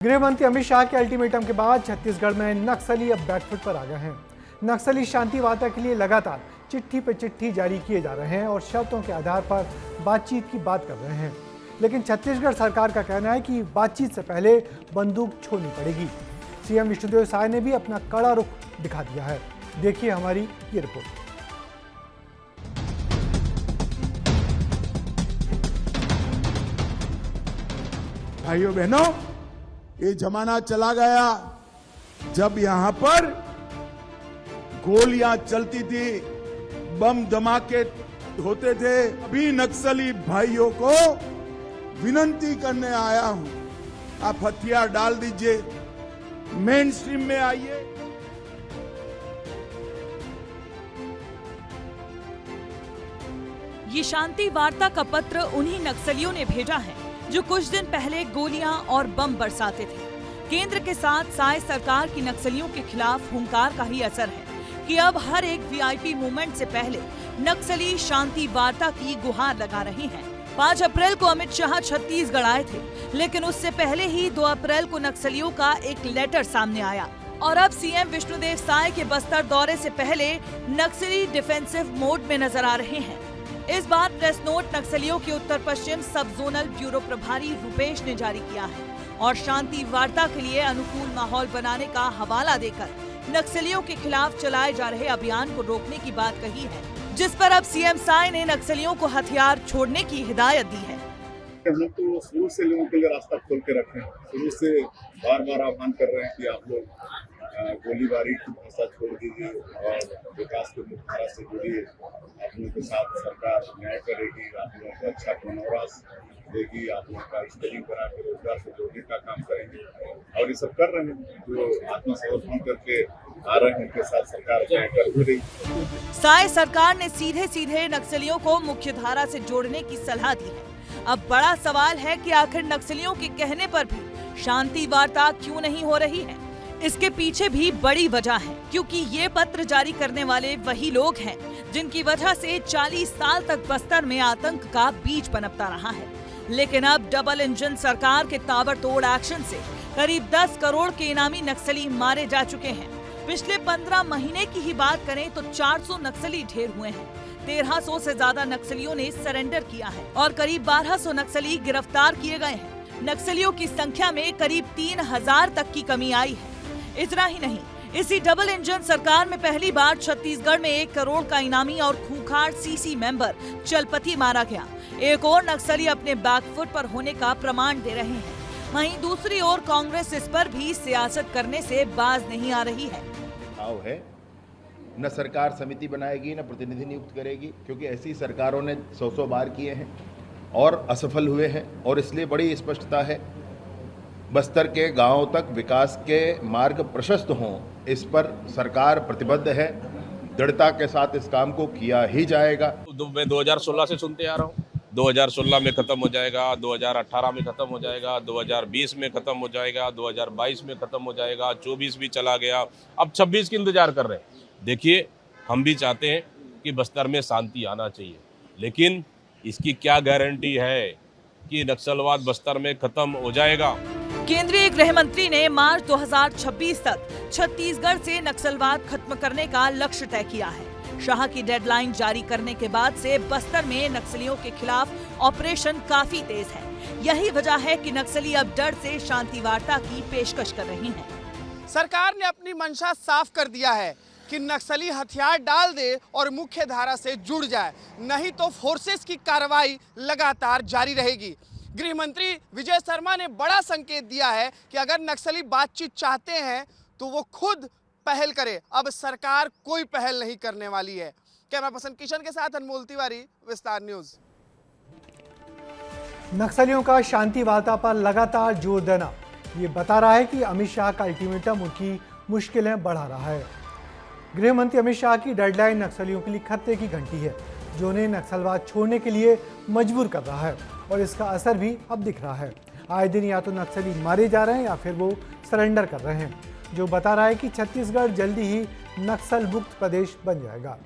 गृह मंत्री अमित शाह के अल्टीमेटम के बाद छत्तीसगढ़ में नक्सली अब बैकफुट पर आ गए हैं। नक्सली शांति वार्ता के लिए लगातार चिट्ठी पे चिट्ठी जारी किए जा रहे हैं और शर्तों के आधार पर बातचीत की बात कर रहे हैं, लेकिन छत्तीसगढ़ सरकार का कहना है कि बातचीत से पहले बंदूक छोड़नी पड़ेगी। सीएम विष्णुदेव साय ने भी अपना कड़ा रुख दिखा दिया है। देखिए हमारी ये रिपोर्ट। भाइयों बहनों, ये जमाना चला गया जब यहां पर गोलियां चलती थी, बम धमाके होते थे। अभी नक्सली भाइयों को विनती करने आया हूं, आप हथियार डाल दीजिए, मेन स्ट्रीम में आइए। ये शांति वार्ता का पत्र उन्हीं नक्सलियों ने भेजा है जो कुछ दिन पहले गोलियां और बम बरसाते थे। केंद्र के साथ साय सरकार की नक्सलियों के खिलाफ हुंकार का ही असर है कि अब हर एक वीआईपी मूवमेंट से पहले नक्सली शांति वार्ता की गुहार लगा रहे हैं। 5 अप्रैल को अमित शाह छत्तीसगढ़ आए थे, लेकिन उससे पहले ही 2 अप्रैल को नक्सलियों का एक लेटर सामने आया और अब सीएम विष्णुदेव साय के बस्तर दौरे से पहले नक्सली डिफेंसिव मोड में नजर आ रहे हैं। इस बार प्रेस नोट नक्सलियों के उत्तर पश्चिम सब जोनल ब्यूरो प्रभारी रूपेश ने जारी किया है और शांति वार्ता के लिए अनुकूल माहौल बनाने का हवाला देकर नक्सलियों के खिलाफ चलाए जा रहे अभियान को रोकने की बात कही है, जिस पर अब सीएम साय ने नक्सलियों को हथियार छोड़ने की हिदायत दी है। हम तो शुरू से लोगों के लिए रास्ता खोल के रखे हैं, शुरू से बार बार आह्वान कर रहे हैं कि आप लोग गोलीबारी की भाषा छोड़ दीजिए और विकास के मुख्यधारा से जुड़िए। आप लोगों के साथ सरकार न्याय करेगी, आप लोगों को अच्छा पुनर्वास देगी, आप लोगों का स्किलिंग करा के रोजगार से जोड़ने का काम करेंगे और ये सब कर रहे हैं। जो आत्मसमर्पण करके आ रहे हैं उनके साथ सरकार न्याय कर भी रही। साय सरकार ने सीधे सीधे नक्सलियों को मुख्य धारा से जोड़ने की सलाह दी है। अब बड़ा सवाल है कि आखिर नक्सलियों के कहने पर भी शांति वार्ता क्यों नहीं हो रही है। इसके पीछे भी बड़ी वजह है, क्योंकि ये पत्र जारी करने वाले वही लोग हैं जिनकी वजह से 40 साल तक बस्तर में आतंक का बीज पनपता रहा है। लेकिन अब डबल इंजन सरकार के ताबड़तोड़ एक्शन से करीब 10 करोड़ के इनामी नक्सली मारे जा चुके हैं। पिछले 15 महीने की ही बात करें तो 400 नक्सली ढेर हुए हैं। 1300 से ज्यादा नक्सलियों ने सरेंडर किया है और करीब 1200 नक्सली गिरफ्तार किए गए हैं। नक्सलियों की संख्या में करीब 3000 तक की कमी आई है। इतना ही नहीं, इसी डबल इंजन सरकार में पहली बार छत्तीसगढ़ में 1 करोड़ का इनामी और खूंखार सीसी मेंबर चलपति मारा गया। एक और नक्सली अपने बैकफुट पर होने का प्रमाण दे रहे हैं। वहीं दूसरी ओर कांग्रेस इस पर भी सियासत करने से बाज नहीं आ रही है। न सरकार समिति बनाएगी न प्रतिनिधि नियुक्त करेगी, क्योंकि ऐसी सरकारों ने 100 बार किए हैं और असफल हुए हैं। और इसलिए बड़ी स्पष्टता है, बस्तर के गांवों तक विकास के मार्ग प्रशस्त हों, इस पर सरकार प्रतिबद्ध है। दृढ़ता के साथ इस काम को किया ही जाएगा। मैं 2016 से सुनते आ रहा हूँ, 2016 में खत्म हो जाएगा, 2018 में खत्म हो जाएगा, 2020 में खत्म हो जाएगा, 2022 में खत्म हो जाएगा, 24 भी चला गया, अब 26 की इंतजार कर रहे हैं। देखिए, हम भी चाहते हैं कि बस्तर में शांति आना चाहिए, लेकिन इसकी क्या गारंटी है कि नक्सलवाद बस्तर में खत्म हो जाएगा। केंद्रीय गृह मंत्री ने मार्च 2026 तक छत्तीसगढ़ से नक्सलवाद खत्म करने का लक्ष्य तय किया है। शाह की डेडलाइन जारी करने के बाद से बस्तर में नक्सलियों के खिलाफ ऑपरेशन काफी तेज है। यही वजह है कि नक्सली अब डर से शांति वार्ता की पेशकश कर रही हैं। सरकार ने अपनी मंशा साफ कर दिया है कि नक्सली हथियार डाल दे और मुख्य धारा से जुड़ जाए, नहीं तो फोर्सेस की कार्रवाई लगातार जारी रहेगी। गृह मंत्री विजय शर्मा ने बड़ा संकेत दिया है कि अगर नक्सली बातचीत चाहते हैं तो वो खुद पहल करे। अब सरकार कोई पहल नहीं करने वाली है। कैमरा पर्सन किशन के साथ अनमोल तिवारी, विस्तार न्यूज। नक्सलियों का शांति वार्ता पर लगातार जोर देना ये बता रहा है कि अमित शाह का अल्टीमेटम उनकी मुश्किलें बढ़ा रहा है। गृह मंत्री अमित शाह की डेडलाइन नक्सलियों के लिए खतरे की घंटी है, जो उन्हें नक्सलवाद छोड़ने के लिए मजबूर कर रहा है और इसका असर भी अब दिख रहा है। आए दिन या तो नक्सली मारे जा रहे हैं या फिर वो सरेंडर कर रहे हैं, जो बता रहा है कि छत्तीसगढ़ जल्दी ही नक्सल मुक्त प्रदेश बन जाएगा।